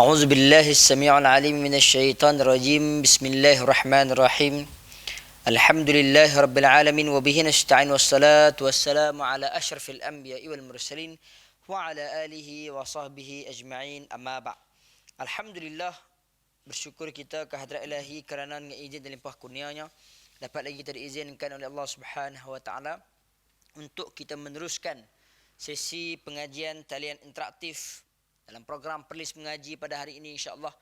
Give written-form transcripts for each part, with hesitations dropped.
أعوذ بالله السميع العليم من الشيطان الرجيم بسم الله الرحمن الرحيم الحمد لله رب العالمين وبه نستعين والصلاة والسلام على أشرف الأنبياء والمرسلين وعلى آله وصحبه أجمعين أما بعد. Alhamdulillah, bersyukur kita kehadrat Ilahi kerana dengan izin dan limpah kurnianya dapat lagi kita diizinkan oleh Allah Subhanahu wa taala untuk kita meneruskan sesi pengajian talian interaktif dalam program Perlis Mengaji pada hari ini, insya-Allah.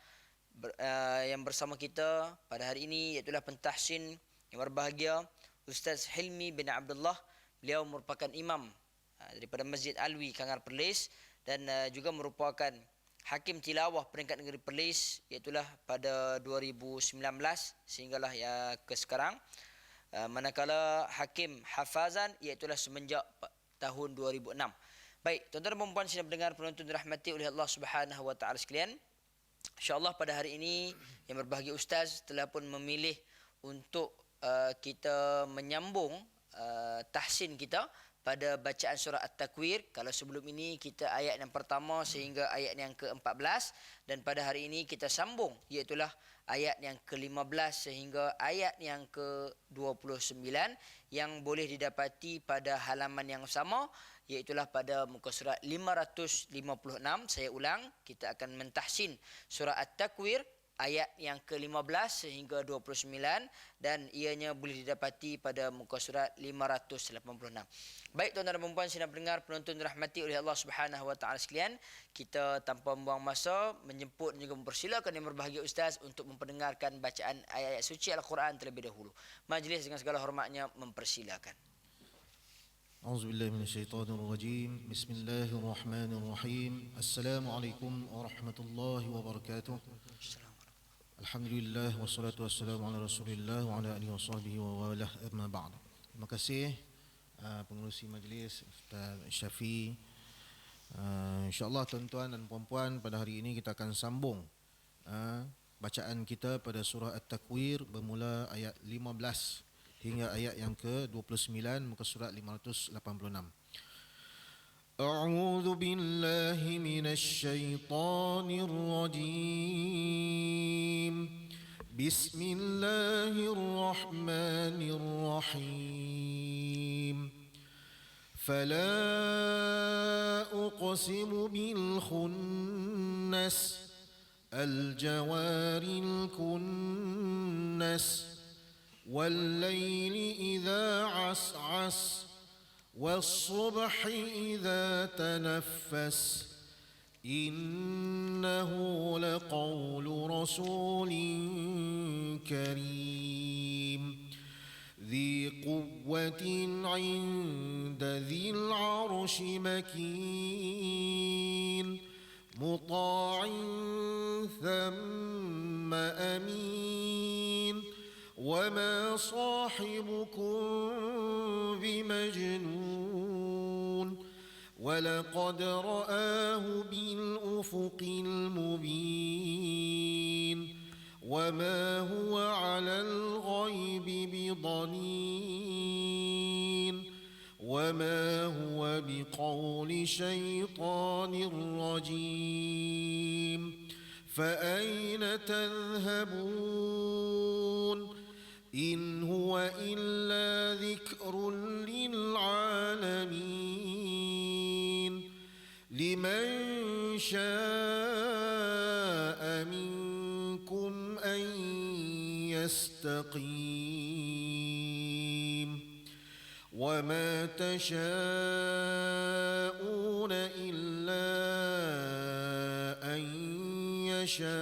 Yang bersama kita pada hari ini iaitu pentahsin yang berbahagia Ustaz Hilmi bin Abdullah. Beliau merupakan imam daripada Masjid Alwi Kangar Perlis dan juga merupakan Hakim Tilawah peringkat negeri Perlis, iaitu pada 2019 sehinggalah ke sekarang. Manakala Hakim Hafazan iaitu semenjak tahun 2006. Baik, tuan-tuan dan puan-puan sedang mendengar penonton dirahmati oleh Allah Subhanahu wa taala sekalian. Insya-Allah pada hari ini yang berbahagia Ustaz telah pun memilih untuk kita menyambung tahsin kita pada bacaan surah At-Takwir. Kalau sebelum ini kita ayat yang pertama sehingga ayat yang ke-14, dan pada hari ini kita sambung iaitu ayat yang ke-15 sehingga ayat yang ke-29 yang boleh didapati pada halaman yang sama, iaitu pada muka surat 556. Saya ulang, kita akan mentahsin surah At-Takwir ayat yang ke-15 sehingga 29 dan ianya boleh didapati pada muka surat 586. Baik tuan-tuan dan puan-puan sedang mendengar penonton dirahmati oleh Allah Subhanahu wa taala sekalian, kita tanpa membuang masa menjemput dan juga mempersilakan yang berbahagia Ustaz untuk memperdengarkan bacaan ayat-ayat suci Al-Quran terlebih dahulu. Majlis dengan segala hormatnya mempersilakan. A'udzubillahi minasyaitonirrajim. Bismillahirrahmanirrahim. Assalamualaikum warahmatullahi wabarakatuh. Alhamdulillah wassalatu wassalamu ala Rasulillah wa ala alihi wasahbihi wa walah, amma ba'd. Terima kasih pengerusi majlis Ustaz Syafi. Insya-Allah tuan-tuan dan puan-puan, pada hari ini kita akan sambung bacaan kita pada surah At-Takwir bermula ayat 15 hingga ayat yang ke-29 muka surat 586. A'udzu billahi minasy syaithanir rajim. Bismillahirrahmanirrahim. Fala uqsimu bil khunnas al-jawaril kunnas والليل إذا عسعس والصبح إذا تنفس إنه لقول رسول كريم ذي قوة عند ذي العرش مكين مطاع ثم أمين وما صاحبكم بمجنون ولقد رآه بالأفق المبين وما هو على الغيب بضنين وما هو بقول شيطان رجيم فأين تذهبون إن هو إلا ذكر للعالمين لمن شاء منكم أن يستقيم وما تشاءون إلا أن يشاء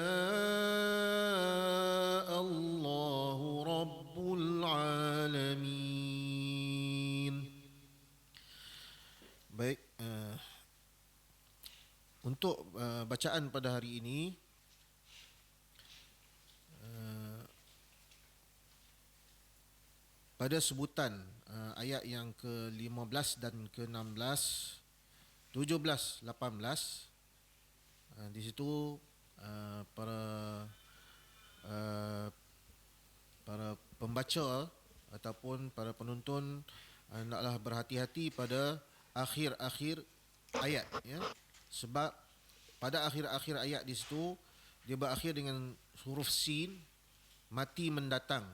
الله رب العالمين. Baik, untuk bacaan pada hari ini pada sebutan ayat yang ke-15 dan ke-16, 17, 18, di situ para pembaca ataupun para penonton hendaklah berhati-hati pada akhir-akhir ayat, ya. Sebab pada akhir-akhir ayat di situ dia berakhir dengan huruf sin, mati mendatang.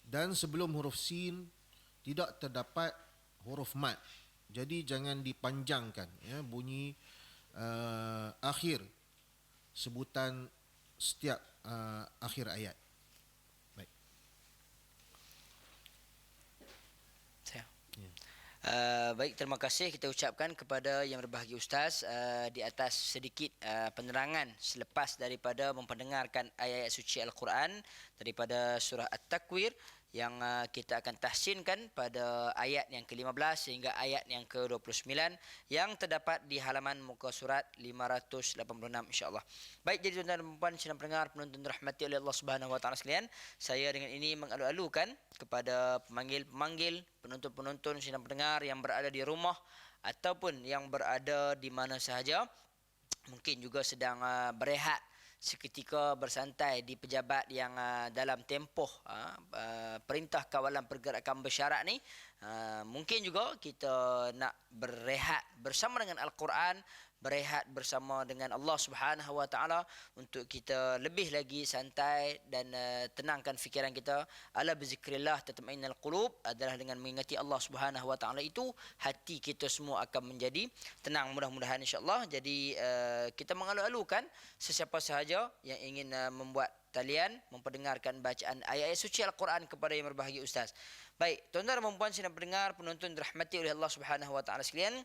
Dan sebelum huruf sin tidak terdapat huruf mat. Jadi jangan dipanjangkan ya bunyi akhir sebutan setiap akhir ayat. Baik. Ya. Baik, terima kasih kita ucapkan kepada yang berbahagia Ustaz di atas sedikit penerangan selepas daripada mempendengarkan ayat-ayat suci Al-Quran daripada surah At-Takwir yang kita akan tahsinkan pada ayat yang ke-15 sehingga ayat yang ke-29 yang terdapat di halaman muka surat 586 insya-Allah. Baik, jadi tuan-tuan dan puan sidang pendengar penonton dirahmati oleh Allah Subhanahu wa taala sekalian, saya dengan ini mengalu-alukan kepada pemanggil-pemanggil, penonton-penonton sidang pendengar yang berada di rumah ataupun yang berada di mana sahaja, mungkin juga sedang berehat seketika bersantai di pejabat yang dalam tempoh perintah kawalan pergerakan bersyarat ni, mungkin juga kita nak berehat bersama dengan Al-Quran, berehat bersama dengan Allah Subhanahu wa taala untuk kita lebih lagi santai dan tenangkan fikiran kita. Ala bizikrillah tatma'innul qulub, adalah dengan mengingati Allah Subhanahu wa taala itu hati kita semua akan menjadi tenang mudah-mudahan insya-Allah. Jadi kita mengalu-alukan sesiapa sahaja yang ingin membuat talian memperdengarkan bacaan ayat-ayat suci Al-Quran kepada yang berbahagia Ustaz. Baik, tuan-tuan dan puan sidang pendengar penonton dirahmati oleh Allah Subhanahu wa taala sekalian,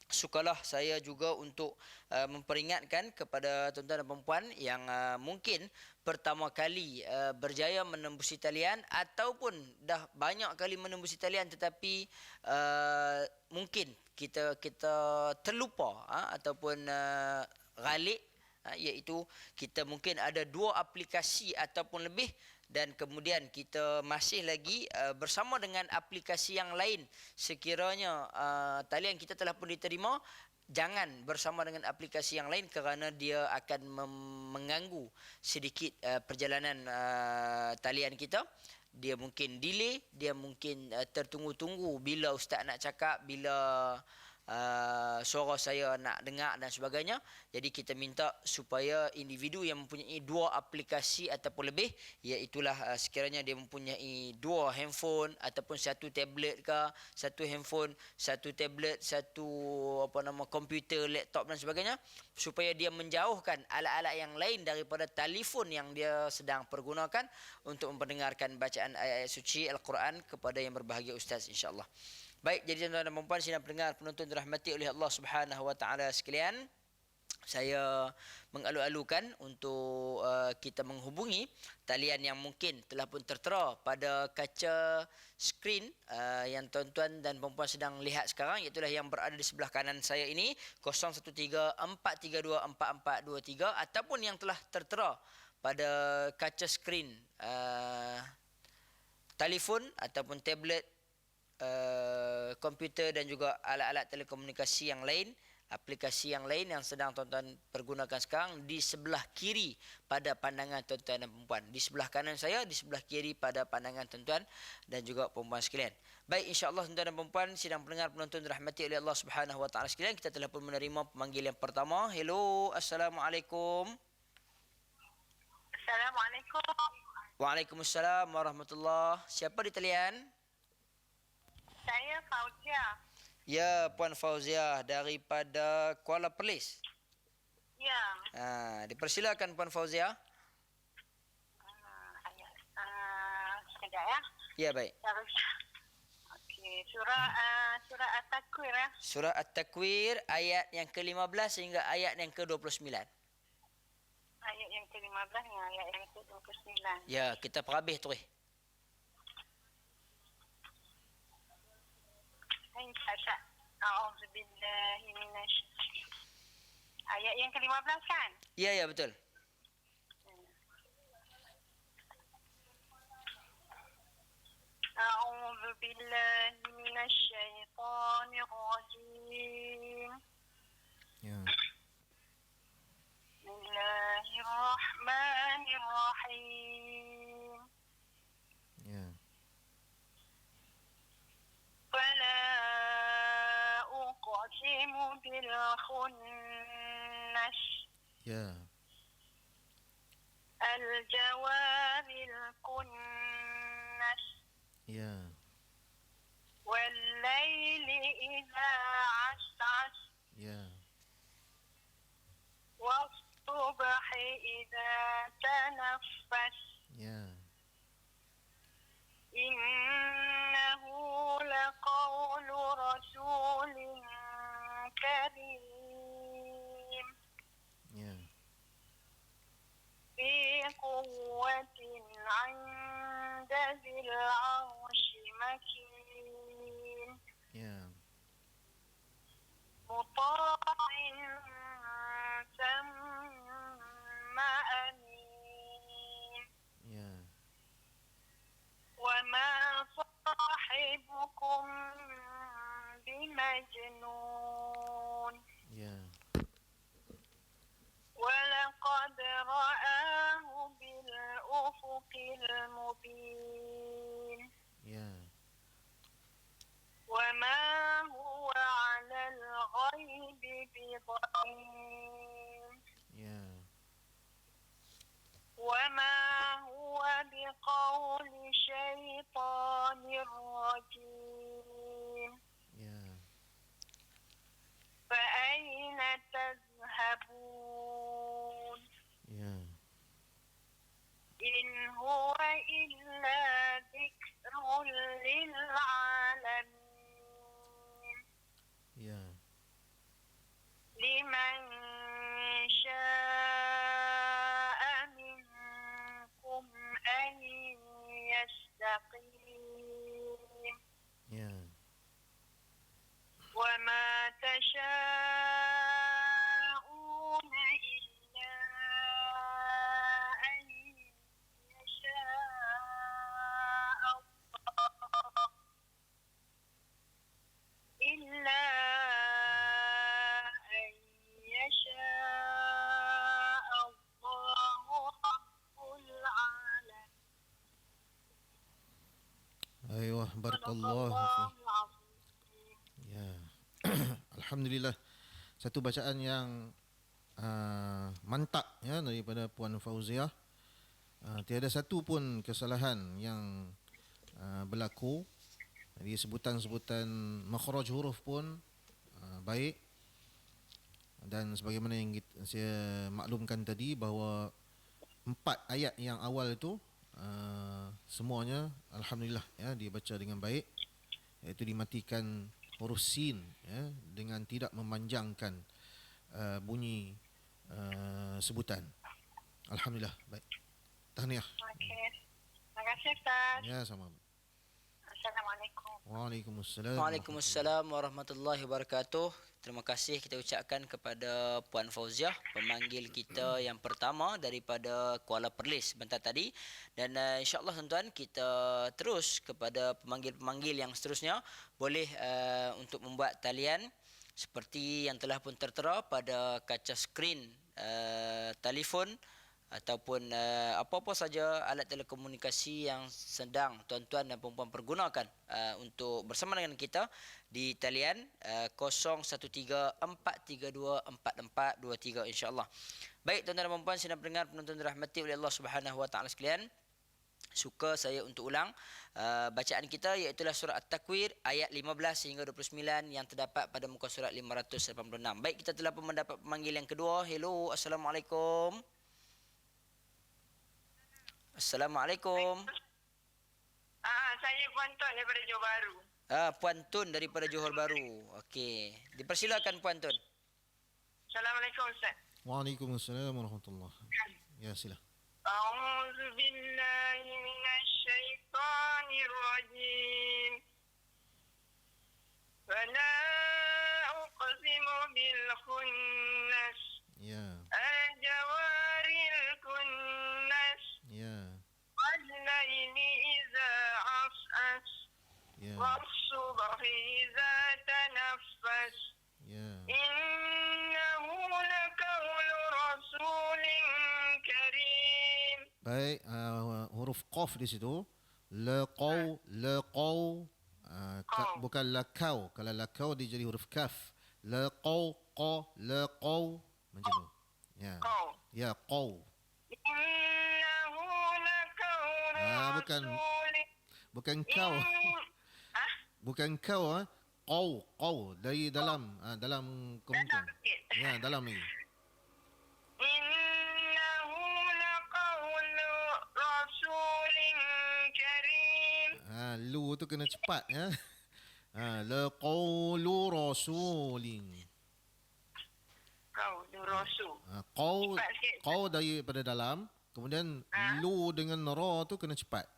sukalah saya juga untuk memperingatkan kepada tuan-tuan dan puan yang mungkin pertama kali berjaya menembusi talian ataupun dah banyak kali menembusi talian tetapi mungkin kita terlupa ataupun ghalib, iaitu kita mungkin ada 2 aplikasi ataupun lebih dan kemudian kita masih lagi bersama dengan aplikasi yang lain. Sekiranya talian kita telah pun diterima, jangan bersama dengan aplikasi yang lain kerana dia akan mengganggu sedikit perjalanan talian kita. Dia mungkin delay, dia mungkin tertunggu-tunggu bila ustaz nak cakap, bila suara saya nak dengar dan sebagainya. Jadi kita minta supaya individu yang mempunyai 2 aplikasi ataupun lebih, iaitulah sekiranya dia mempunyai 2 handphone ataupun 1 tablet ke, 1 handphone, 1 tablet, 1 komputer, laptop dan sebagainya, supaya dia menjauhkan alat-alat yang lain daripada telefon yang dia sedang pergunakan untuk memperdengarkan bacaan ayat-ayat suci Al-Quran kepada yang berbahagia Ustaz insya-Allah. Baik, jadi tuan-tuan dan puan sidang pendengar penonton dirahmati oleh Allah Subhanahu wa taala sekalian, saya mengalu-alukan untuk kita menghubungi talian yang mungkin telah pun tertera pada kaca skrin yang tuan-tuan dan puan sedang lihat sekarang, iaitu yang berada di sebelah kanan saya ini, 0134324423, ataupun yang telah tertera pada kaca skrin telefon ataupun tablet, komputer dan juga alat-alat telekomunikasi yang lain, aplikasi yang lain yang sedang tuan-tuan pergunakan sekarang, di sebelah kiri pada pandangan tuan-tuan dan puan. Di sebelah kanan saya, di sebelah kiri pada pandangan tuan-tuan dan juga puan sekalian. Baik, insya-Allah tuan-tuan dan puan sidang pendengar penonton dirahmati oleh Allah Subhanahu wa taala sekalian, kita telah pun menerima pemanggil yang pertama. Hello, assalamualaikum. Assalamualaikum. Waalaikumsalam warahmatullahi. Siapa di talian? Saya Fauzia. Ya, Puan Fauzia daripada Kuala Perlis. Ya. Dipersilakan Puan Fauzia. Sekejap ya. Ya, baik. Okey, surah At-Takwir ya. Surah At-Takwir ayat yang ke-15 hingga ayat yang ke-29. Ayat yang ke-15 dengan ayat yang ke-29. Ya, kita perhabis tu. A'udzubillahi minasy. Ayat yang ke-15 kan? Ya, betul. A'udzubillahi minasyaitonir rajim. Ya. Bismillahirrahmanirrahim. Ya. فلا أقسم بالخنس Ya. الجوار الكنس Ya. والليل إذا عسعس Ya. والصبح إذا تنفس Ya. إنه لقول رسول كريم Ya. ذي قوة عند ذي العرش مكين Ya. مطاع ثم أمين Ya. وما صاحبكم بمجنون Ya. ولقد رآه بالأفق المبين Ya. وما هو على الغيب بضنين Ya. وما هو بقول شيطان رجيم Ya. فأين تذهبون Ya. إن هو إلا ذكر للعالمين Ya. لمن شاء منكم أن يستقيم Ya. وما تشاءون إلا أن يشاء الله إلا أن يشاء الله رب العالمين Ayuh, صدق barakallahu الله fi. العظيم. Ya. Alhamdulillah. Satu bacaan yang mantap ya daripada Puan Fauziah. Tiada satu pun kesalahan yang berlaku. Jadi sebutan-sebutan makhraj huruf pun baik. Dan sebagaimana yang saya maklumkan tadi bahawa 4 ayat yang awal itu semuanya alhamdulillah ya dibaca dengan baik, iaitu dimatikan huruf sin ya dengan tidak memanjangkan bunyi sebutan. Alhamdulillah baik. Tahniah. Okey. Terima kasih Ustaz. Ya sama. Assalamualaikum. Waalaikumsalam. Waalaikumsalam warahmatullahi wabarakatuh. Terima kasih kita ucapkan kepada Puan Fauziah, pemanggil kita yang pertama daripada Kuala Perlis sebentar tadi. Dan insya-Allah tuan-tuan, kita terus kepada pemanggil-pemanggil yang seterusnya. Boleh untuk membuat talian seperti yang telah pun tertera pada kaca skrin telefon ataupun apa-apa saja alat telekomunikasi yang sedang tuan-tuan dan puan-puan pergunakan untuk bersama dengan kita di talian 0134324423 insya-Allah. Baik tuan-tuan dan puan-puan, sedang pendengar penonton dirahmati oleh Allah Subhanahu wa taala sekalian. Suka saya untuk ulang bacaan kita, iaitu surah At-Takwir ayat 15 hingga 29 yang terdapat pada muka surat 586. Baik, kita telah pun mendapat pemanggil yang kedua. Hello, Assalamualaikum. Assalamualaikum. Saya Puan Tun daripada Johor Bahru. Puan Tun daripada Johor Bahru. Okey. Dipersilakan Puan Tun. Assalamualaikum Ustaz. Waalaikumsalam warahmatullahi. Ya sila. A'udzu billahi minasy syaithanir rajim. Fala uqsimu bil khunnas. Ya. Al-jawaril kunnas. Ya. Wal-laili idza as'as. Ya. Was-subhi idza tanaffas. Ya. Innahu laqawlu rasulin karim. Baik, huruf qaf di situ. Laqau, laqau. Bukan lakau. Kalau lakau dia jadi huruf kaf. Laqau, qa, laqau. Macam tu. Ya. Kau. Ya, qaw. Innahu laqawlu Bukan rasulin. bukan kau. Ah, Bukan kau qaw dari dalam dalam kerongkong. dalam sikit. Ya, dalam lagi. Innahu laqawlu rasulin karim. Lu tu kena cepat ya. La qawlu rasulin. Qawlu rasul. Qaw Cepat sikit. qaw daripada dalam, kemudian lu dengan ra tu kena cepat.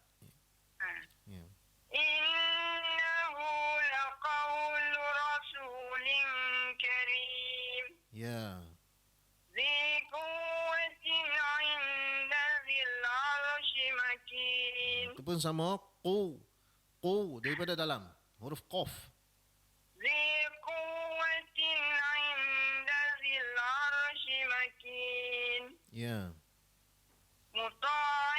Ah. Ya. Innahu laqawlu rasulin karim. Ya. ذي قوة عند ذي العرش مكين. Itu pun sama qu daripada dalam, huruf qaf. ذي قوة عند ذي العرش مكين. Ya. مطاع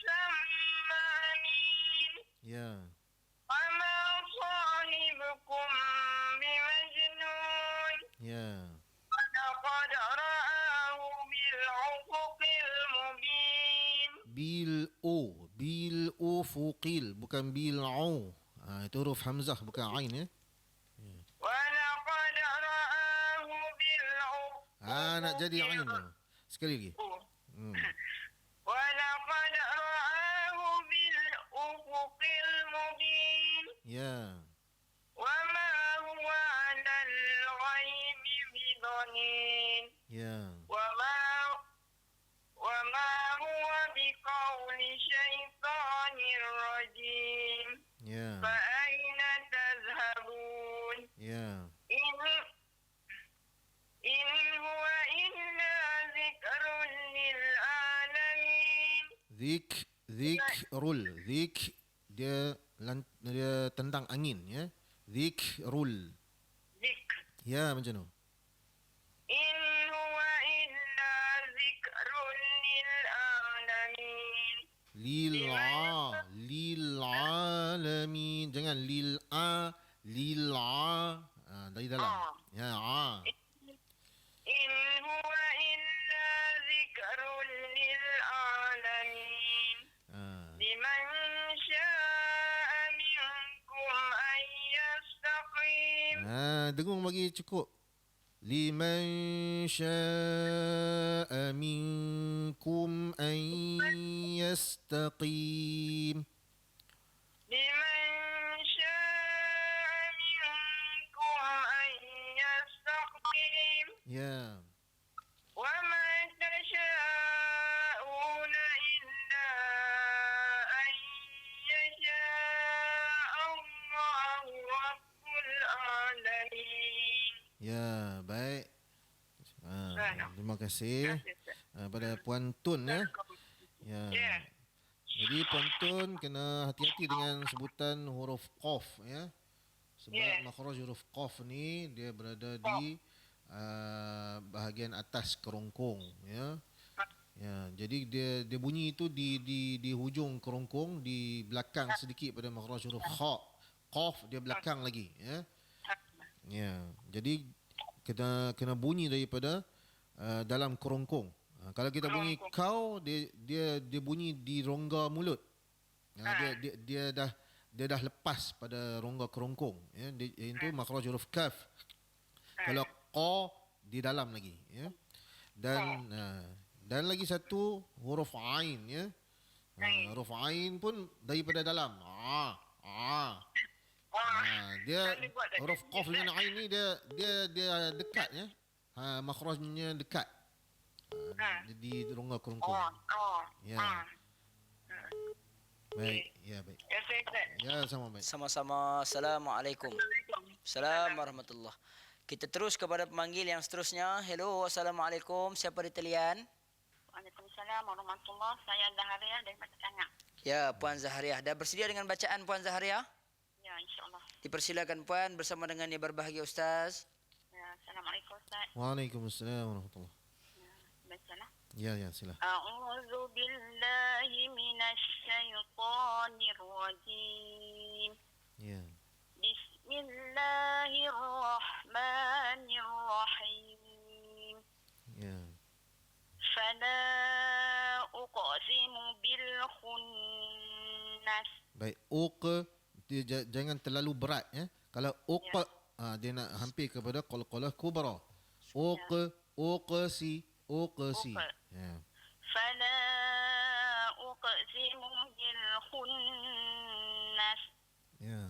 ثم أمين. Ya. وما صاحبكم بمجنون. Ya. ولقد رآه بالأفق المبين. Bil ufuqil, bukan bil au. Itu huruf hamzah bukan ain ya. ولقد رآه بالأفق. Nak jadi ain tu. Sekali lagi. ولقد رآه بالأفق المبين. Ya. وما هو على الغيب بضنين. Ya. وما هو بقول شيطان رجيم. Ya. فأين تذهبون. Ya. إن هو إلا ذكر للعالمين. Zikrul. Dia tentang angin ya. Zikrul. ذكر. Ya, macam tu. إن هو إلا ذكر للعالمين. Lil alamin. Jangan lil dari dalam. Ya, إن هو إلا ذكر للعالمين. لمن شاء منكم أن يستقيم. Dengung bagi cukup. Liman syaa minkum an yastaqim. لمن شاء منكم أن يستقيم. Ya. وما تشاءون إلا أن يشاء الله رب العالمين. Ya, baik. Terima kasih pada Puan Tun ya. Ya. Ya. Jadi Puan Tun kena hati-hati dengan sebutan huruf qaf ya. Sebab makhraj huruf qaf ni dia berada di bahagian atas kerongkong ya. Ya, jadi dia bunyi itu di hujung kerongkong, di belakang sedikit pada makhraj huruf kha. Qaf dia belakang lagi ya. Ya, jadi kena bunyi daripada dalam kerongkong. Kalau kita bunyi kau, dia bunyi di rongga mulut. Dia dah lepas pada rongga kerongkong ya. Itu makhraj huruf kaf. Kalau qa di dalam lagi ya. Dan lagi satu huruf ain ya. Huruf ain pun daripada dalam. Dia huruf qaf dengan ain ni dia dekat ya. Makhrajnya dekat. Di rongga kerongkong. Ya. Baik, ya baik. Ya, sama baik. Sama-sama. Assalamualaikum. Assalamualaikum warahmatullahi. Kita terus kepada pemanggil yang seterusnya. Hello, Assalamualaikum. Siapa di talian? Waalaikumsalam warahmatullahi. Saya Zahariah dari Mata Tangak. Ya, Puan Zahariah. Dah bersedia dengan bacaan Puan Zahariah? Ya, insyaAllah. Dipersilakan Puan bersama dengan yang berbahagia Ustaz. Ya, Assalamualaikum Ustaz. Waalaikumsalam warahmatullahi. Bacalah. Ya, sila. A'udzu billahi minasy syaithanir rajim. Ya. Bismillahirrahmanirrahim. Ya. jangan terlalu berat ya. Kalau dia nak hampir kepada qalqalah kubra. Uqsi. Ya. فلا أقسم بالخنس Ya.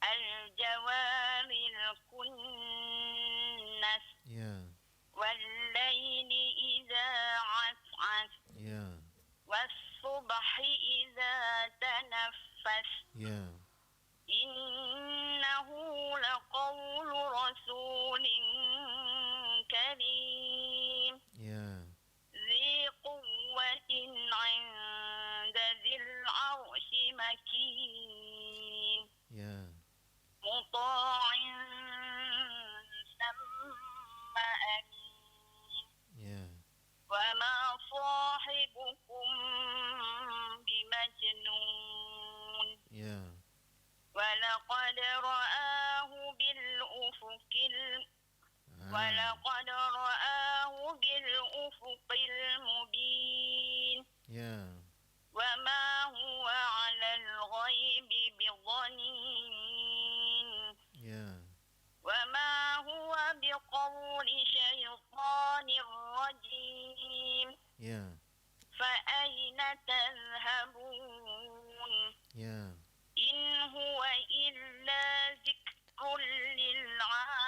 الجوار الكنس Ya. والليل إذا عسعس Ya. والصبح إذا تنفس Ya. إنه لقول رسول كريم Ya. ذي قوة عند ذي العرش مكين Ya. مطاع ثم أمين Ya. وما صاحبكم بمجنون Ya. ولقد رآه بالأفق ولقد رآه بالأفق المبين Ya. وما هو على الغيب بضنين Ya. وما هو بقول شيطان رجيم Ya. فأين تذهبون Ya. إن هو إلا ذكر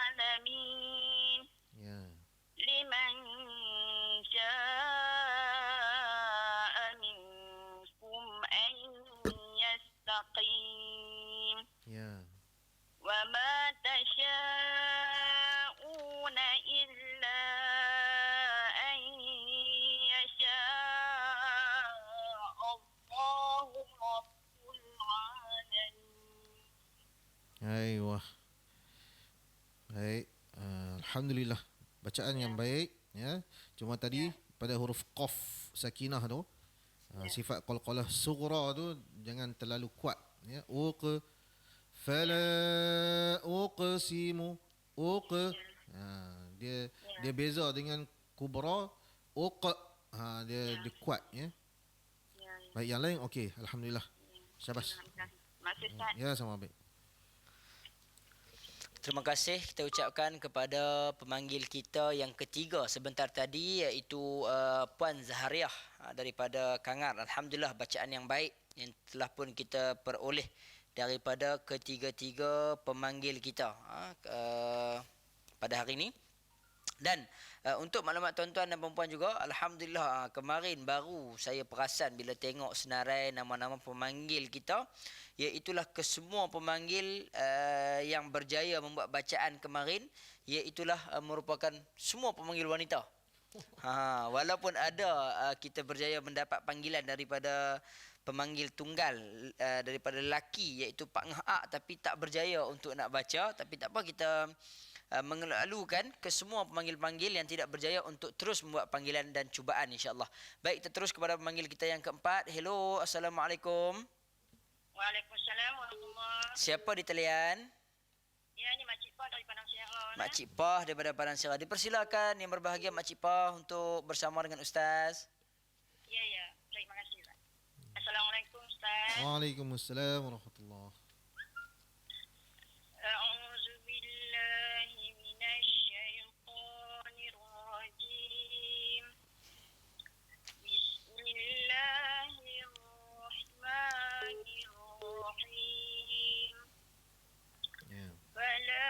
للعالمين Ya. لمن شاء منكم أن يستقيم Ya. وما تشاءون إلا أن يشاء الله رب العالمين. Aiwah. Baik. Alhamdulillah. Bacaan yang baik ya. Cuma tadi pada huruf qaf sakinah tu sifat qalqalah sughra tu jangan terlalu kuat ya. Fala uqsimu dia beza dengan kubra dia kuat ya. Baik, yang lain okey, alhamdulillah. Syabas. Masih Ustaz. Ya, sama baik. Terima kasih kita ucapkan kepada pemanggil kita yang ketiga sebentar tadi, iaitu Puan Zahariah daripada Kangar. Alhamdulillah, bacaan yang baik yang telah pun kita peroleh daripada ketiga-tiga pemanggil kita pada hari ini. Dan untuk maklumat tuan-tuan dan puan-puan juga, alhamdulillah kemarin baru saya perasan bila tengok senarai nama-nama pemanggil kita, iaitulah kesemua pemanggil yang berjaya membuat bacaan kemarin, iaitulah merupakan semua pemanggil wanita. Walaupun ada kita berjaya mendapat panggilan daripada pemanggil tunggal daripada lelaki, iaitu Pak Ngah Ak, tapi tak berjaya untuk nak baca. Tapi tak apa, kita mengeluhkan ke semua pemanggil-pemanggil yang tidak berjaya untuk terus membuat panggilan dan cubaan, insya-Allah. Baik, kita terus kepada pemanggil kita yang keempat. Hello, Assalamualaikum. Waalaikumsalam warahmatullahi. Siapa di talian? Ya, ni Makcik Pah dari Padang Sierra. Makcik Pah daripada Padang Sierra. Dipersilakan yang berbahagia Makcik Pah untuk bersama dengan Ustaz. Ya. Terima kasih. Assalamualaikum Ustaz. Waalaikumsalam warahmatullahi. أعوذ بالله من الشيطان الرجيم بسم الله الرحمن الرحيم Ya. فلا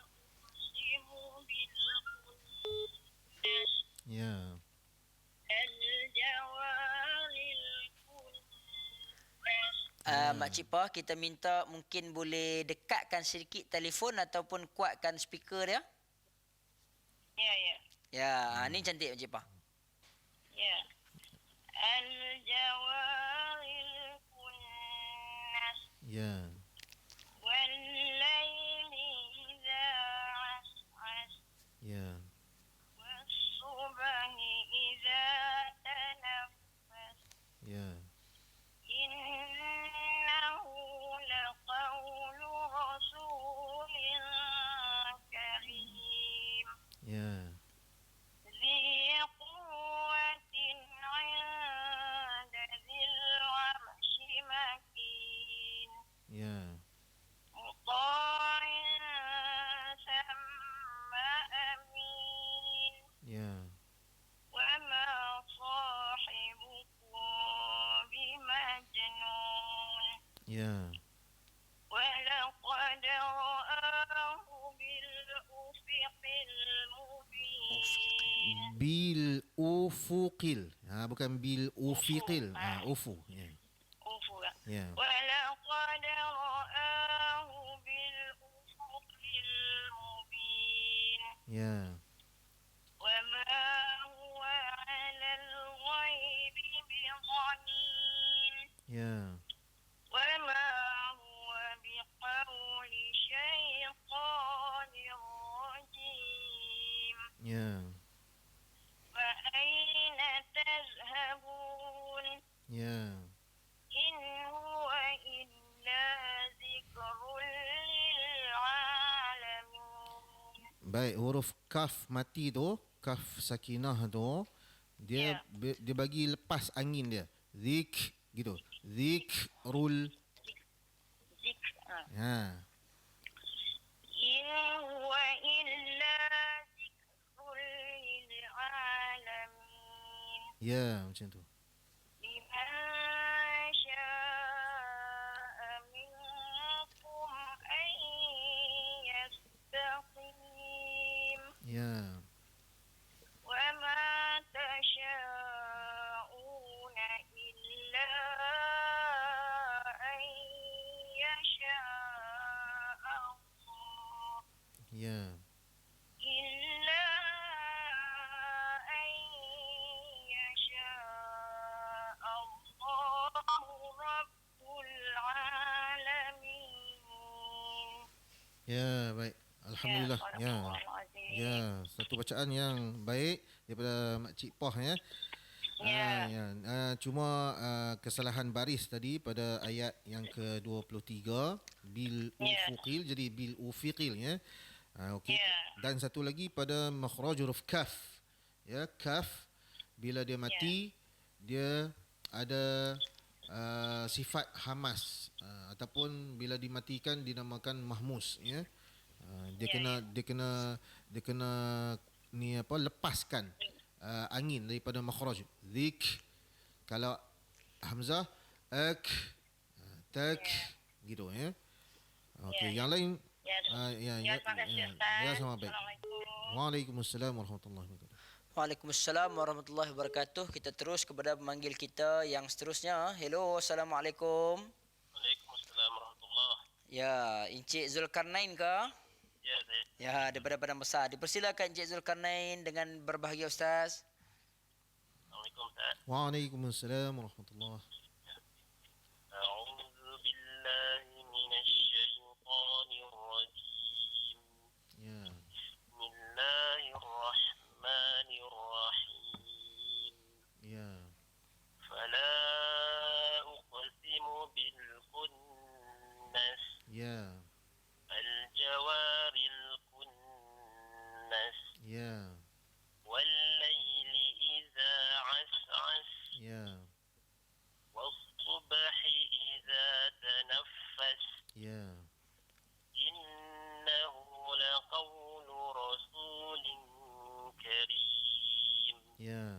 أقسم بالخنس Ya. الجوار الكنس. Makcik Pah, kita minta mungkin boleh dekatkan sedikit telefon ataupun kuatkan speaker dia. Ya. Ya, ni cantik Makcik Pah. Ya. الجوار الكنس Ya. والليل إذا عسعس Ya. والصبح إذا تنفس Ya. إنه لقول رسول كريم Ya. ذي قوة عند ذي العرش مكين Ya. ولقد رآه بالأفق المبين. Bil ufuqil. Bukan bil ufiqil. Ufu. Ya. أفق. Ya. ولقد رآه بالأفق المبين. Ya. وما هو على الغيب بضنين. Ya. وما هو بقول شيطان رجيم. Ya. فأين تذهبون؟ Ya. إن هو إلا ذكر للعالمين. Baik, huruf kaf mati tu, kaf sakinah tu, dia dia bagi lepas angin dia. Zik gitu. Zikrul. ذكر. Ha. إن هو إلا ذكر للعالمين. Ya, macam tu. لمن شاء منكم أن يستقيم. Ya. وما تشاءون إلا أن يشاء الله. Ya. إلا أن يشاء الله رب العالمين. Ya, baik. Alhamdulillah. Ya. Ya, satu bacaan yang baik daripada Makcik Poh ya. Ya. Cuma kesalahan baris tadi pada ayat yang ke-23 bil ufuqil jadi bil ufiqil ya. Okey. Dan satu lagi pada makhraj huruf kaf. Ya, kaf bila dia mati dia ada sifat hamas ataupun bila dimatikan dinamakan mahmus ya. Dia kena ni apa lepaskan angin daripada makhraj. Zik kalau hamzah tak gitu ya. Okey, yang lain Terima kasih Ustaz. ya sama baik. Assalamualaikum. Waalaikumsalam warahmatullahi wabarakatuh. Waalaikumsalam warahmatullahi wabarakatuh. Kita terus kepada pemanggil kita yang seterusnya. Hello, Assalamualaikum. Waalaikumsalam warahmatullahi. Ya, Encik Zulkarnain ke? Ya, saya. Ya, daripada Padang Besar. Dipersilakan Encik Zulkarnain dengan berbahagia Ustaz. Assalamualaikum Ustaz. Waalaikumsalam warahmatullahi. A'udzu billahi minasyaitonir rajim. Ya. Bismillahirrahmanirrahim. Ya. Fala uqsimu bil kunnas. Ya. Al-jawaril kunnas. Ya. Wal laili idza as'as. Ya. والصبح إذا تنفس Ya. إنه لقول رسول كريم Ya.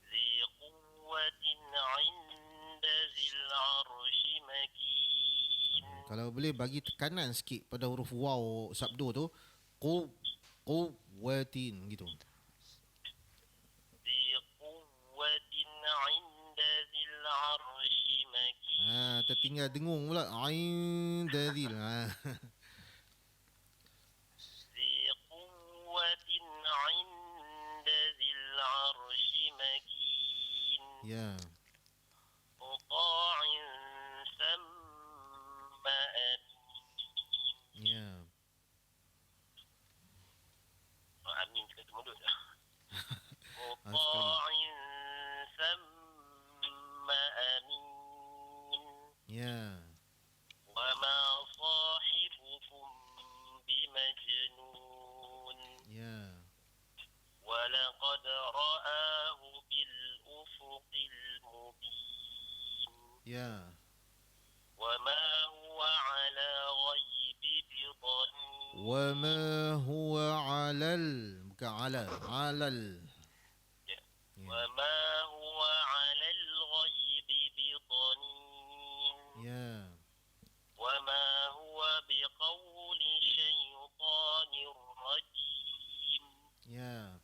ذي قوة عند ذي العرش مكين. Kalau boleh bagi tekanan sikit pada huruf waw sabdu tu. Quwwatin gitu. ذي قوة عند ذي العرش مكين. Tertinggal dengung pula. Ain dadil. ذي قوة عند ذي العرش مكين. Ya. مطاع ثم أمين. Ya. Amin kita tunggu dah. مطاع ثم أمين. Ya. وما صاحبكم بمجنون. Ya. ولقد رآه بالأفق المبين. Ya. وما هو على غيب بضنين. Wa ma huwa 'alal bukan 'ala. 'alal. Ya. Ya. وما هو على الغيب بضنين. Ya. وما هو بقول شيطان رجيم Ya.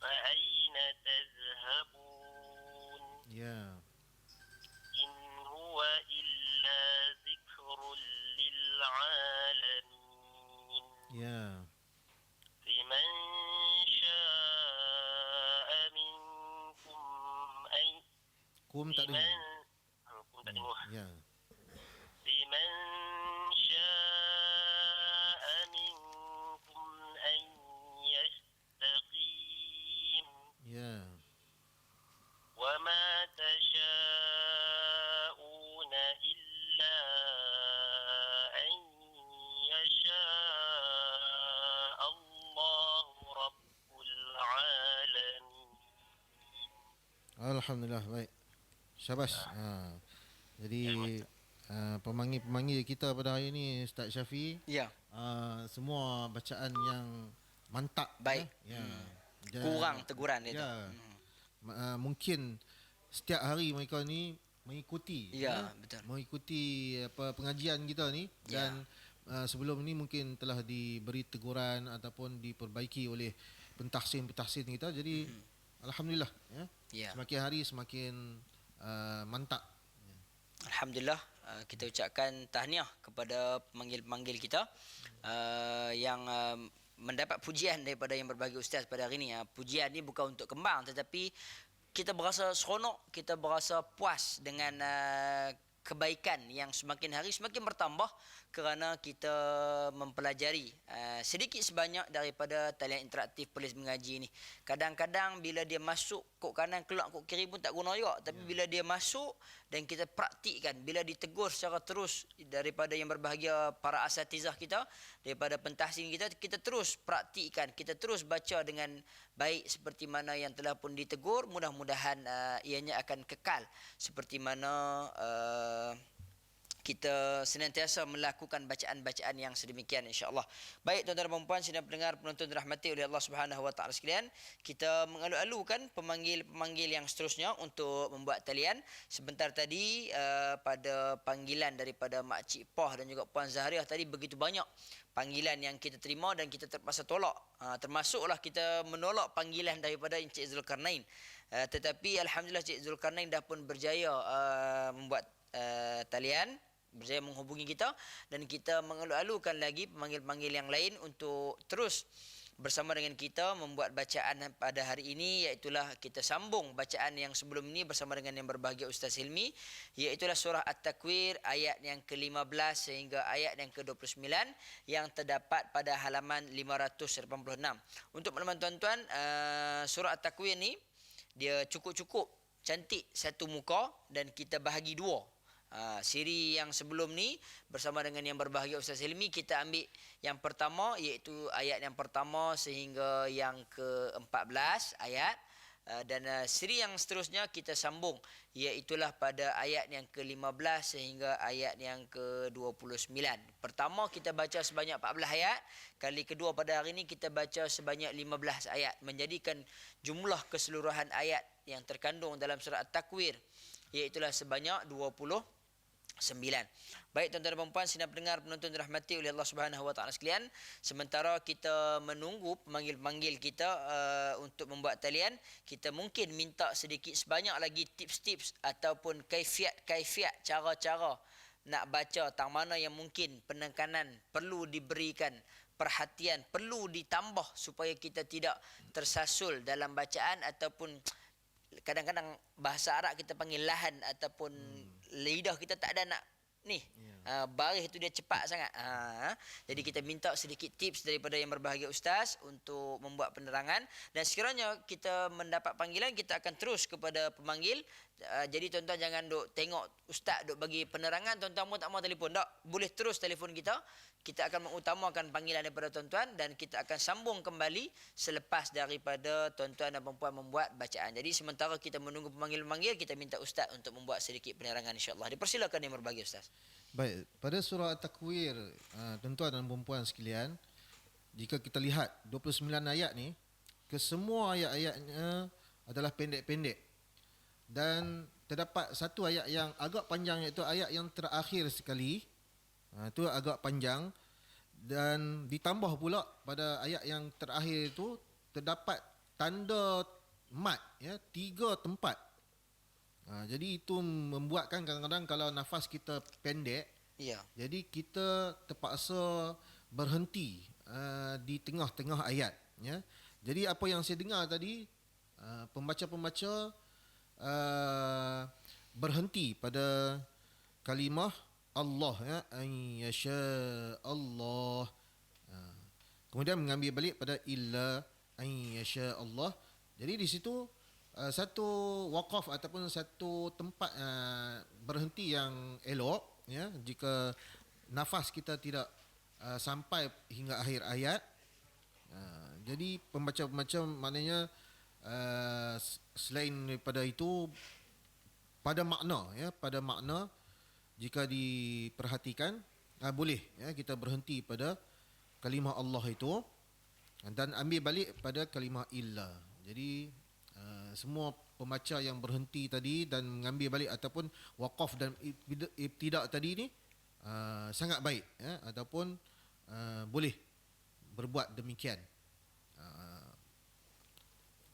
فأين تذهبون Ya. إن هو إلا ذكر للعالمين Ya. لمن شاء منكم أن Kum tak dengar. Ya. لمن شاء منكم أن يستقيم Ya. وما تشاءون إلا أن يشاء الله رب العالمين. Alhamdulillah, baik. Syabas. Jadi pemanggil-pemanggil kita pada hari ini Ustaz Syafi, Ya. semua bacaan yang mantap. Baik. Ya. Kurang teguran dia tu. Ya. Mungkin setiap hari mereka ni mengikuti. Ya, betul. Mengikuti pengajian kita ni dan sebelum ni mungkin telah diberi teguran ataupun diperbaiki oleh pentahsin-pentahsin kita. Jadi alhamdulillah, ya. Ya. Semakin hari semakin mantap. Alhamdulillah, kita ucapkan tahniah kepada pemanggil-pemanggil kita yang mendapat pujian daripada yang berbahagia ustaz pada hari ini. Pujian ni bukan untuk kembang, tetapi kita berasa seronok, kita berasa puas dengan kebaikan yang semakin hari semakin bertambah kerana kita mempelajari sedikit sebanyak daripada talian interaktif Polis Mengaji ni. Kadang-kadang bila dia masuk kok kanan keluar kok kiri pun tak guna juga, tapi bila dia masuk dan kita praktikkan, bila ditegur secara terus daripada yang berbahagia para asatizah kita, daripada pentahsin kita, kita terus praktikkan, kita terus baca dengan baik seperti mana yang telah pun ditegur. Mudah-mudahan ianya akan kekal seperti mana kita senantiasa melakukan bacaan-bacaan yang sedemikian, insya-Allah. Baik tuan-tuan dan puan, sidang pendengar penonton dirahmati oleh Allah Subhanahu wa taala sekalian, kita mengalu-alukan pemanggil-pemanggil yang seterusnya untuk membuat talian. Sebentar tadi pada panggilan daripada Mak Cik Pah dan juga Puan Zahriah tadi, begitu banyak panggilan yang kita terima dan kita terpaksa tolak. Termasuklah kita menolak panggilan daripada Encik Zulkarnain. Tetapi alhamdulillah Encik Zulkarnain dah pun berjaya membuat talian, berjaya menghubungi kita, dan kita mengalu-alukan lagi pemanggil-pemanggil yang lain untuk terus bersama dengan kita membuat bacaan pada hari ini, iaitulah kita sambung bacaan yang sebelum ini bersama dengan yang berbahagia Ustaz Hilmi, iaitulah surah At-Takwir ayat yang ke-15 sehingga ayat yang ke-29 yang terdapat pada halaman 586. Untuk makluman tuan-tuan, surah At-Takwir ni dia cukup-cukup cantik satu muka dan kita bahagi dua. Siri yang sebelum ni bersama dengan yang berbahagia Ustaz Hilmi, kita ambil yang pertama iaitu ayat yang pertama sehingga yang ke-14 ayat, dan siri yang seterusnya kita sambung iaitulah pada ayat yang ke-15 sehingga ayat yang ke-29. Pertama kita baca sebanyak 14 ayat, kali kedua pada hari ini kita baca sebanyak 15 ayat, menjadikan jumlah keseluruhan ayat yang terkandung dalam surah At-Takwir iaitulah sebanyak 29. Baik tuan-tuan dan puan, sidang pendengar penonton dirahmati oleh Allah Subhanahu wa taala sekalian, sementara kita menunggu pemanggil-pemanggil kita untuk membuat talian, kita mungkin minta sedikit sebanyak lagi tips-tips ataupun kaifiat cara-cara nak baca, tang mana yang mungkin penekanan perlu diberikan, perhatian perlu ditambah supaya kita tidak tersasul dalam bacaan, ataupun kadang-kadang bahasa Arab kita panggil lahan ataupun lidah kita tak ada nak ni, baris tu dia cepat sangat. Jadi kita minta sedikit tips daripada yang berbahagia ustaz untuk membuat penerangan, dan sekiranya kita mendapat panggilan kita akan terus kepada pemanggil. Jadi tuan-tuan jangan duk tengok ustaz duk bagi penerangan, tuan-tuan pun tak mau telefon, tak boleh terus telefon kita. Kita akan mengutamakan panggilan daripada tuan-tuan dan kita akan sambung kembali selepas daripada tuan-tuan dan puan membuat bacaan. Jadi sementara kita menunggu pemanggil-pemanggil, kita minta ustaz untuk membuat sedikit penerangan, insya-Allah. Dipersilakan yang berbahagia ustaz. Baik, pada surah At-Takwir, tuan-tuan dan puan sekalian, jika kita lihat 29 ayat ni, kesemua ayat-ayatnya adalah pendek-pendek. Dan terdapat satu ayat yang agak panjang, iaitu ayat yang terakhir sekali. Itu agak panjang, dan ditambah pula pada ayat yang terakhir itu terdapat tanda mat, ya, 3 tempat. Jadi itu membuatkan kadang-kadang kalau nafas kita pendek, Ya. jadi kita terpaksa berhenti di tengah-tengah ayat, ya. Jadi apa yang saya dengar tadi, pembaca-pembaca berhenti pada kalimah Allah, ya, an yasha Allah. Kemudian mengambil balik pada illa an yasha Allah. Jadi di situ satu waqaf ataupun satu tempat berhenti yang elok, ya, jika nafas kita tidak sampai hingga akhir ayat. Jadi pembaca-pembaca maknanya selain daripada itu, pada makna, ya, pada makna jika diperhatikan boleh, ya, kita berhenti pada kalimah Allah itu dan ambil balik pada kalimah illa. Jadi semua pembaca yang berhenti tadi dan mengambil balik ataupun waqaf dan ibtidak tadi ni sangat baik, ya, ataupun boleh berbuat demikian.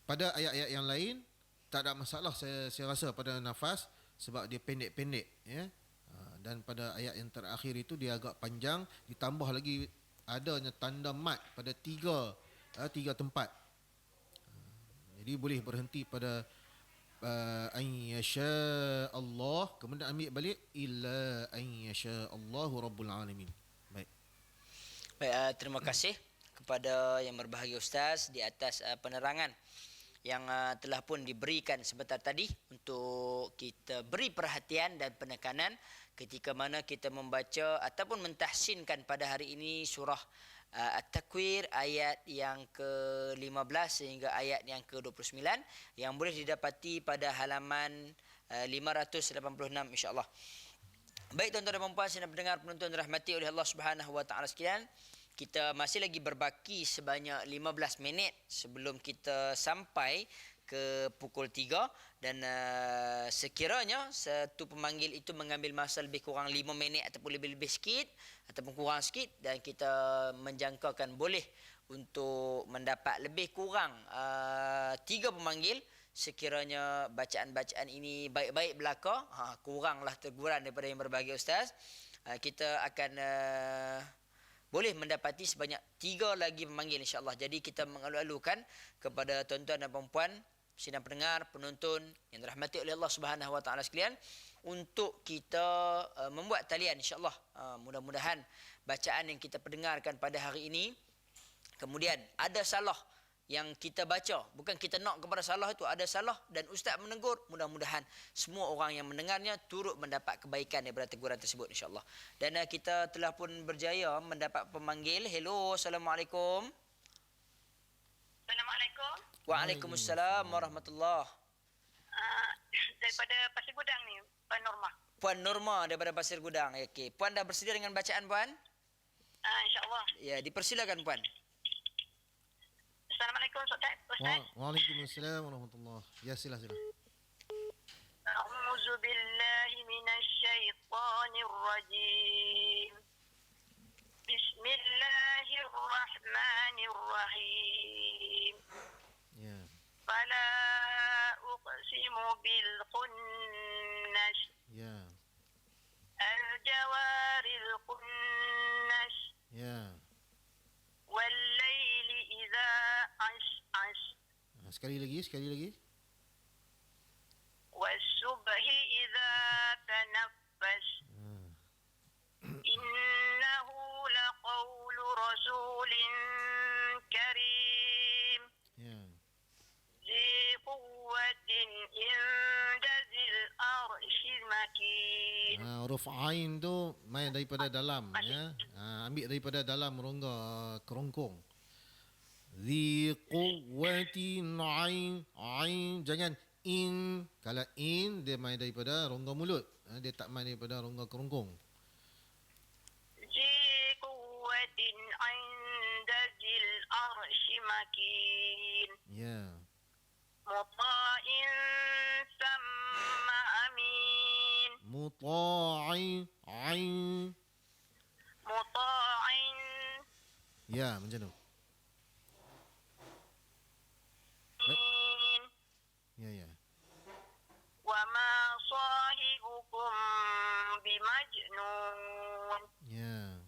Pada ayat-ayat yang lain tak ada masalah, saya rasa, pada nafas, sebab dia pendek-pendek, ya. Dan pada ayat yang terakhir itu dia agak panjang, ditambah lagi adanya tanda mat pada tiga tempat. Jadi boleh berhenti pada an yasha Allah, kemudian ambil balik illa an yasha Allahu rabbul alamin. Baik. Baik, terima kasih kepada yang berbahagia Ustaz di atas penerangan yang telah pun diberikan sebentar tadi untuk kita beri perhatian dan penekanan ketika mana kita membaca ataupun mentahsinkan pada hari ini surah At-Takwir ayat yang ke-15 sehingga ayat yang ke-29 yang boleh didapati pada halaman 586 insya-Allah. Baik tuan-tuan dan puan-puan, sedang mendengar penonton dirahmati oleh Allah Subhanahu wa taala sekalian, kita masih lagi berbaki sebanyak 15 minit sebelum kita sampai ke pukul 3 dan sekiranya satu pemanggil itu mengambil masa lebih kurang 5 minit ataupun lebih-lebih sikit ataupun kurang sikit, dan kita menjangkakan boleh untuk mendapat lebih kurang 3 pemanggil sekiranya bacaan-bacaan ini baik-baik belaka, kuranglah teguran daripada yang berbahagia Ustaz, kita akan boleh mendapati sebanyak 3 lagi pemanggil insya-Allah. Jadi kita mengalu-alukan kepada tuan-tuan dan puan-puan, sidang pendengar, penonton yang dirahmati oleh Allah Subhanahu wa taala sekalian, untuk kita membuat talian insya-Allah. Mudah-mudahan bacaan yang kita pendengarkan pada hari ini, kemudian ada salah yang kita baca, bukan kita nak kepada salah itu, ada salah dan ustaz menegur, mudah-mudahan semua orang yang mendengarnya turut mendapat kebaikan daripada teguran tersebut insya-Allah. Dan kita telah pun berjaya mendapat pemanggil. Hello, Assalamualaikum. Assalamualaikum. Waalaikumsalam warahmatullahi. Daripada Pasir Gudang ni, Puan Norma. Puan Norma daripada Pasir Gudang. Okey, puan dah bersedia dengan bacaan puan? InsyaAllah. Ya, dipersilakan puan. Assalamualaikum Ustaz. Waalaikumsalam warahmatullahi. Ya, sila. A'udzu billahi minasy syaithanir rajim. Bismillahirrahmanirrahim. Ya. Fala uqsimu bil khunnas. Ya. Al-jawaril khunnas. Ya. Wal laili idza as'as. Sekali lagi. Was subhi idza tanaffas. Innahu laqawlu rasulin karim. Ya. Zi quwwatin inda zil arshil makin. Huruf ain tu main daripada dalam, ya. Ambil daripada dalam rongga kerongkong. Zi quwwatin ain, jangan in. Kalau in dia main daripada rongga mulut, dia tak main daripada rongga kerongkong. Zi quwwatin inda zil arshil makin. Ya. Muta'in samma Mutta'in. Ain. muta'in Ya, macam tu. min Ya. wa ma sahibukum bimajnun Ya.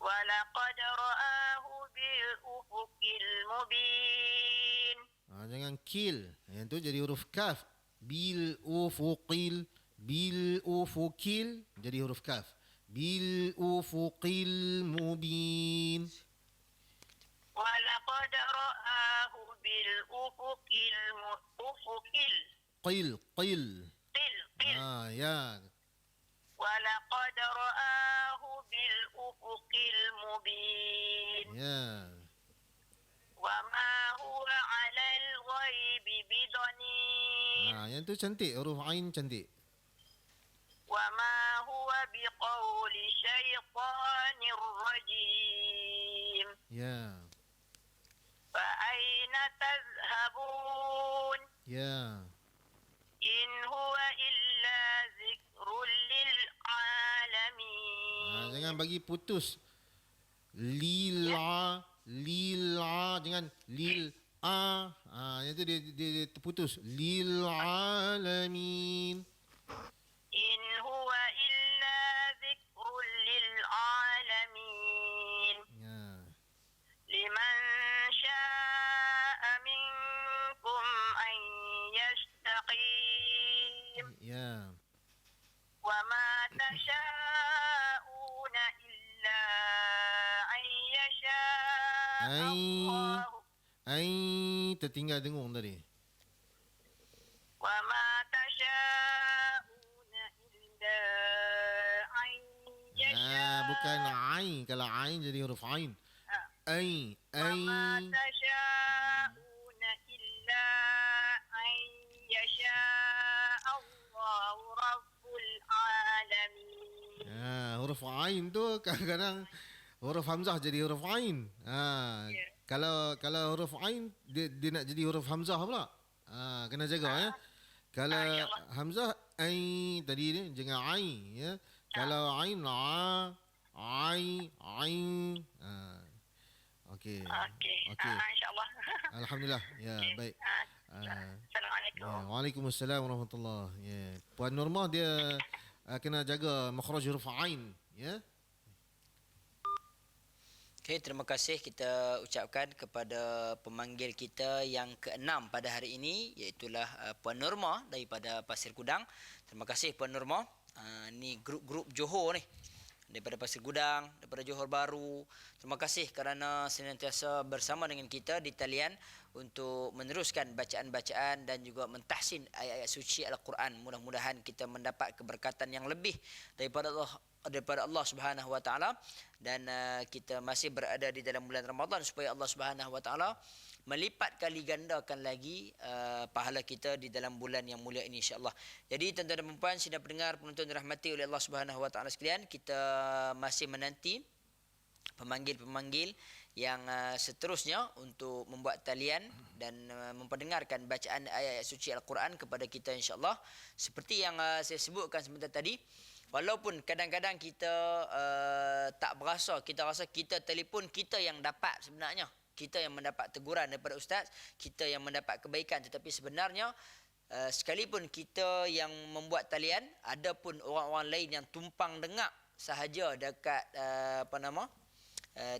wa laqad ra'ahu bil ufuqil mubin. Jangan kill. Yang tu jadi huruf kaf. Bil ufuqil. Bil ufuqil jadi huruf kaf. Bil ufuqil mubin. wa laqad ra'ahu bil ufuqil Qil. qil Ya. ولقد رآه بالأفق المبين Ya. وما هو على الغيب بضنين Yang tu cantik. Huruf ain cantik. وما هو بقول شيطان رجيم Ya. فأين تذهبون Ya. إن هو إلا ذكر للعالمين. Jangan bagi putus. Lil'a. Jangan lil'a. Yang tu dia terputus. Lil alamin. إن هو إلا ذكر للعالمين. Ya. لمن شاء منكم أن يستقيم Ya. وما تشاءون إلا أن يشاء الله Tertinggal dengung tadi. وما تشاءون إلا أن يشاء Bukan ain. Kalau ain jadi huruf ain. Ain. وما تشاءون إلا أن يشاء الله رب العالمين. Huruf ain tu kadang-kadang huruf hamzah jadi huruf ain. Ya. Kalau huruf ain dia nak jadi huruf hamzah pula. Kena jaga ya. Kalau Ya Allah. hamzah ain tadi ni jangan ain ya. Kalau ain ain. Okey. Okey. Okey. InsyaAllah. Alhamdulillah. Ya, baik. Assalamualaikum. Ya, Waalaikumsalam warahmatullahi. Ya. Puan Nurmah dia kena jaga makhraj huruf ain ya. Okey, terima kasih kita ucapkan kepada pemanggil kita yang ke-6 pada hari ini, iaitulah Puan Nurma daripada Pasir Gudang. Terima kasih Puan Nurma. Ni grup-grup Johor ni, daripada Pasir Gudang, daripada Johor Bahru. Terima kasih kerana senantiasa bersama dengan kita di talian untuk meneruskan bacaan-bacaan dan juga mentahsin ayat-ayat suci Al-Quran. Mudah-mudahan kita mendapat keberkatan yang lebih daripada Allah Subhanahu wa taala, dan kita masih berada di dalam bulan Ramadan supaya Allah Subhanahu wa taala melipat kali gandakan lagi pahala kita di dalam bulan yang mulia ini, insya-Allah. Jadi tuan-tuan dan puan, sidang pendengar penonton dirahmati oleh Allah Subhanahu wa taala sekalian, kita masih menanti pemanggil-pemanggil yang seterusnya untuk membuat talian dan memperdengarkan bacaan ayat-ayat suci Al-Quran kepada kita, insya-Allah. Seperti yang saya sebutkan sebentar tadi, walaupun kadang-kadang kita tak berasa, kita rasa kita telefon kita yang dapat sebenarnya. Kita yang mendapat teguran daripada ustaz, kita yang mendapat kebaikan, tetapi sebenarnya sekalipun kita yang membuat talian, ada pun orang-orang lain yang tumpang dengar sahaja dekat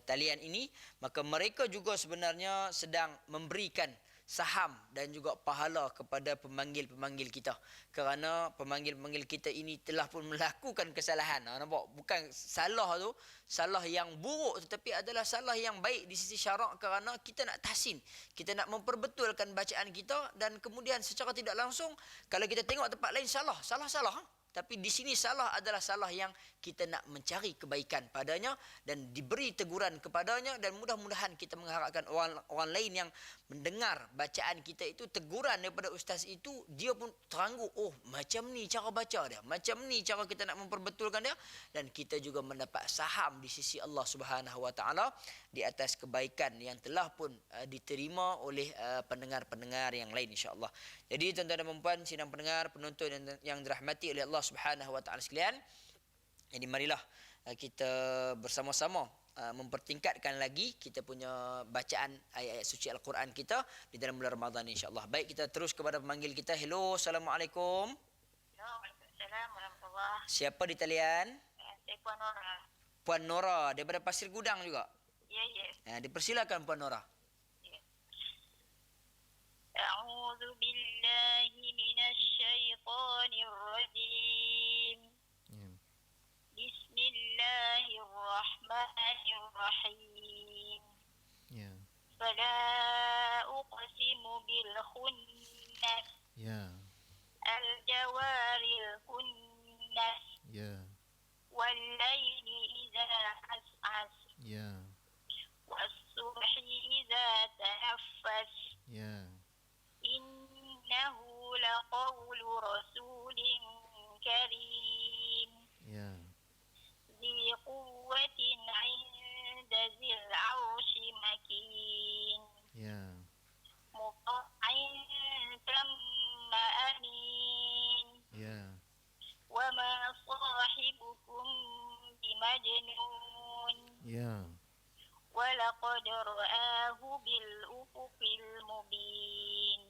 talian ini, maka mereka juga sebenarnya sedang memberikan saham dan juga pahala kepada pemanggil-pemanggil kita, kerana pemanggil-pemanggil kita ini telah pun melakukan kesalahan. Nampak? Bukan salah tu salah yang buruk, tetapi adalah salah yang baik di sisi syarak, kerana kita nak tahsin, kita nak memperbetulkan bacaan kita, dan kemudian secara tidak langsung kalau kita tengok tempat lain salah, tapi di sini salah adalah salah yang kita nak mencari kebaikan padanya dan diberi teguran kepadanya, dan mudah-mudahan kita mengharapkan orang lain yang mendengar bacaan kita itu teguran daripada ustaz itu, dia pun teranggu, oh macam ni cara baca dia, macam ni cara kita nak memperbetulkan dia, dan kita juga mendapat saham di sisi Allah Subhanahu Wa Taala di atas kebaikan yang telah pun diterima oleh pendengar-pendengar yang lain, insya-Allah. Jadi tuan-tuan dan puan-puan, sidang pendengar, penonton yang dirahmati oleh Allah Subhanahu Wa Taala sekalian, jadi marilah kita bersama-sama mempertingkatkan lagi kita punya bacaan ayat-ayat suci Al-Quran kita di dalam bulan Ramadan, insya-Allah. Baik, kita terus kepada pemanggil kita. Hello, Assalamualaikum. Waalaikumsalam warahmatullahi. Siapa di talian? Saya Puan Nora. Puan Nora daripada Pasir Gudang juga. Ya. Dipersilakan Puan Nora. أعوذ بالله من الشيطان الرجيم بسم الله الرحمن الرحيم فلا أقسم بالخنس الجوار الكنس والليل إذا عسعس والصبح إذا تنفس إنه لقول رسول كريم ذي قوة عند ذي العرش مكين مطاع ثم أمين وما صاحبكم بمجنون ولقد رآه بالأفق المبين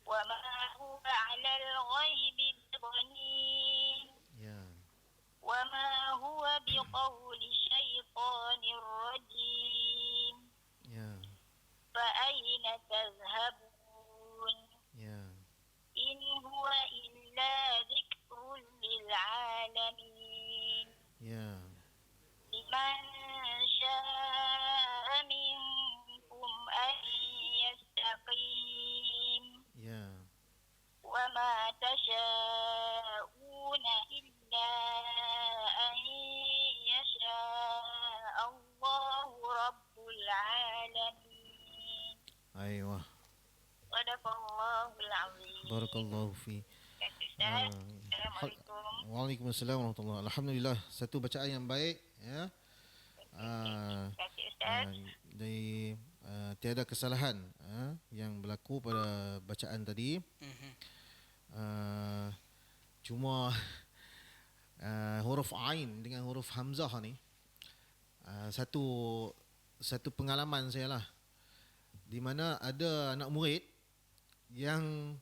وما هو على الغيب بضنين وما هو بقول شيطان رجيم فأين تذهبون إن هو إلا ذكر للعالمين لمن شاء منكم أن يستقيم وما تشاءون إلا أن يشاء الله رب العالمين. أيوة. صدق الله العظيم. بارك الله فيك. Assalamualaikum. Waalaikumsalam warahmatullahi. Alhamdulillah, satu bacaan yang baik, ya. Dari tiada kesalahan yang berlaku pada bacaan tadi. Cuma huruf ain dengan huruf hamzah ni satu pengalaman saya lah, di mana ada anak murid yang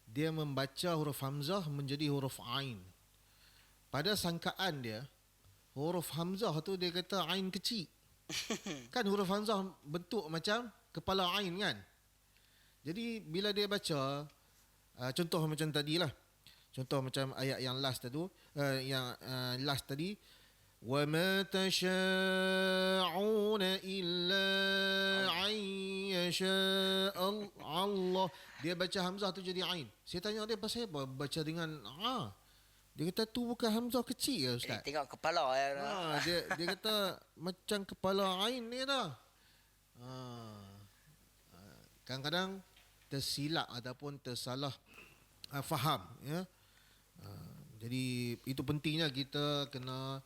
dia membaca huruf hamzah menjadi huruf ain. Pada sangkaan dia, huruf hamzah tu dia kata ain kecil. Kan huruf hamzah bentuk macam kepala ain kan. Jadi bila dia baca, contoh macam tadilah. Contoh macam ayat yang last tadi, wa ma tasha'una illa an yasha Allah. Dia baca hamzah tu jadi ain. Saya tanya dia, pasal apa baca dengan Dia kata tu bukan hamzah kecil ya ustaz. Tengok kepala dia kata macam kepala ain ni dah. Kadang-kadang tersilap ataupun tersalah faham, ya. Jadi itu pentingnya kita kena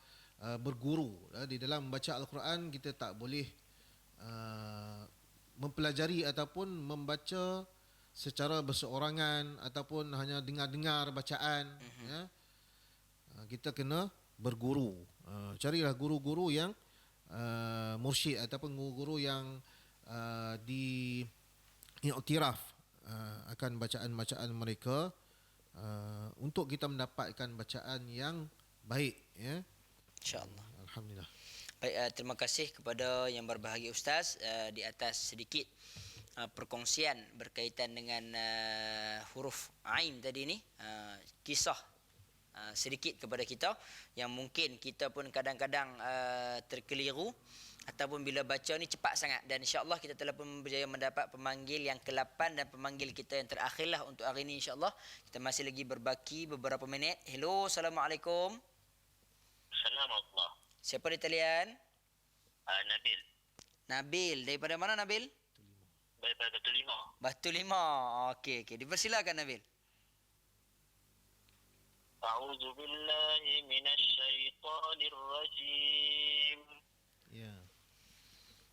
berguru di dalam membaca Al-Quran. Kita tak boleh mempelajari ataupun membaca secara berseorangan ataupun hanya dengar-dengar bacaan, ya. Kita kena berguru. Carilah guru-guru yang mursyid ataupun guru-guru yang diiktiraf akan bacaan-bacaan mereka, untuk kita mendapatkan bacaan yang baik, ya. InsyaAllah. Alhamdulillah. Baik, terima kasih kepada yang berbahagia Ustaz di atas sedikit perkongsian berkaitan dengan huruf ain tadi ni, kisah sedikit kepada kita yang mungkin kita pun kadang-kadang terkeliru ataupun bila baca ni cepat sangat, dan insya-Allah kita telah pun berjaya mendapat pemanggil yang ke-8 dan pemanggil kita yang terakhirlah untuk hari ini, insya-Allah. Kita masih lagi berbaki beberapa minit. Hello, Assalamualaikum. Selamatullah. Siapa di talian? Nabil. Nabil. Daripada mana Nabil? Daripada Batu Lima. Batu Lima. Okey. Dipersilakan Nabil. A'udzu billahi minasyaitonir rajim. Ya.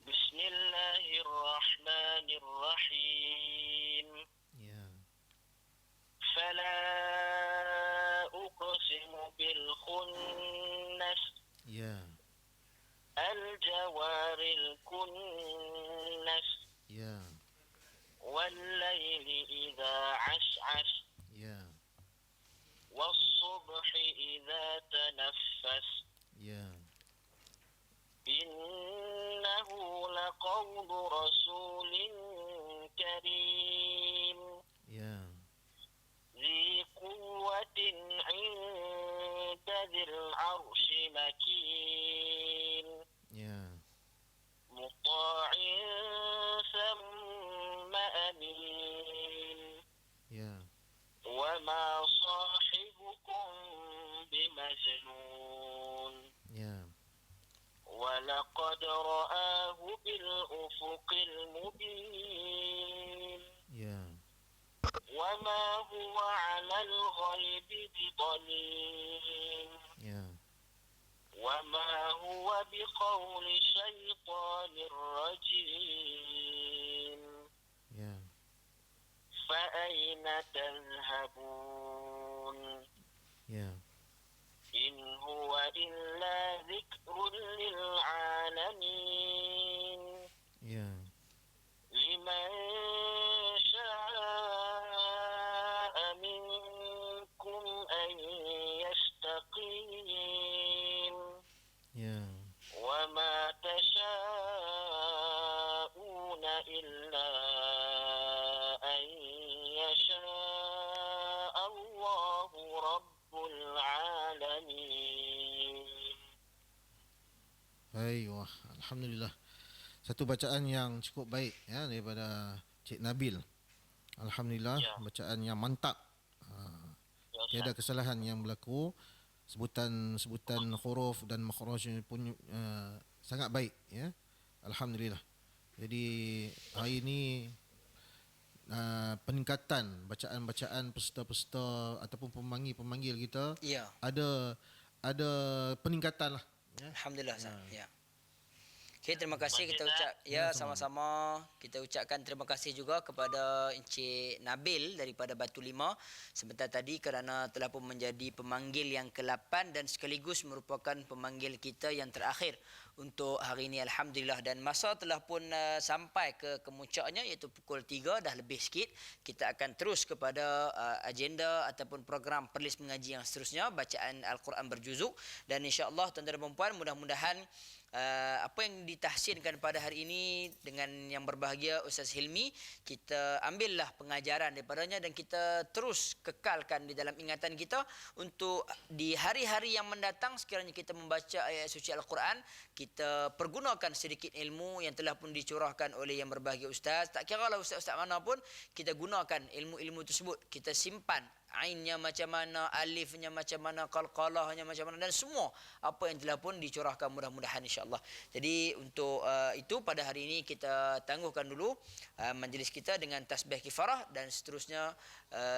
Bismillahirrahmanirrahim. Ya. فلا أقسم بالخنس Ya. الجوار الكنس Ya. والليل إذا عسعس Ya. والصبح إذا تنفس Ya. إنه لقول رسول كريم Ya. ذي قوة عند ذي العرش مكين Ya. مطاع ثم أمين Ya. وما صاحبكم بمجنون Ya. ولقد رآه بالأفق المبين Ya. وما هو على الغيب بضنين Ya. وما هو بقول شيطان رجيم Ya. فأين تذهبون Ya. إن هو إلا ذكر للعالمين Ya. لمن شاء منكم أن يستقيم Ya. وما تشاءون إلا أن يشاء الله رب العالمين. Baik, wah, alhamdulillah. Satu bacaan yang cukup baik ya daripada Cik Nabil. Alhamdulillah, Ya. bacaan yang mantap. Ya, Tiada kesalahan yang berlaku. Sebutan huruf dan makhrajnya pun sangat baik ya. Alhamdulillah. Jadi hari ini peningkatan bacaan-bacaan peserta-peserta ataupun pemanggil-pemanggil kita Ya. ada peningkatan lah ya. Alhamdulillah. Ya. Okey, terima kasih kita ucap ya sama-sama. Kita ucapkan terima kasih juga kepada Encik Nabil daripada Batu Lima sebentar tadi kerana telah pun menjadi pemanggil yang ke-8 dan sekaligus merupakan pemanggil kita yang terakhir untuk hari ini, alhamdulillah. Dan masa telah pun sampai ke kemuncaknya iaitu pukul 3 dah lebih sikit. Kita akan terus kepada agenda ataupun program perlis mengaji yang seterusnya, bacaan Al-Quran berjuzuk, dan insya-Allah tuan-tuan dan puan-puan, mudah-mudahan apa yang ditahsinkan pada hari ini dengan yang berbahagia Ustaz Hilmi, kita ambillah pengajaran daripadanya dan kita terus kekalkan di dalam ingatan kita untuk di hari-hari yang mendatang sekiranya kita membaca ayat suci Al-Quran, kita pergunakan sedikit ilmu yang telah pun dicurahkan oleh yang berbahagia Ustaz. Tak kira lah Ustaz-Ustaz mana pun, kita gunakan ilmu-ilmu tersebut, kita simpan ainnya macam mana, alifnya macam mana, qalqalahnya macam mana, dan semua apa yang telah pun dicurahkan mudah-mudahan insya-Allah. Jadi untuk itu pada hari ini kita tangguhkan dulu majlis kita dengan tasbih kifarah, dan seterusnya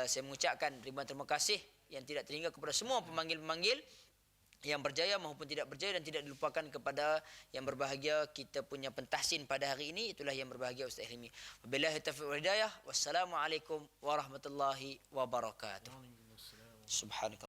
saya mengucapkan ribuan terima kasih yang tidak terhingga kepada semua pemanggil-pemanggil yang berjaya maupun tidak berjaya, dan tidak dilupakan kepada yang berbahagia kita punya pentahsin pada hari ini, itulah yang berbahagia Ustaz Hilmi. Wabillahi taufiq wal hidayah. Wassalamualaikum warahmatullahi wabarakatuh. Subhanallah.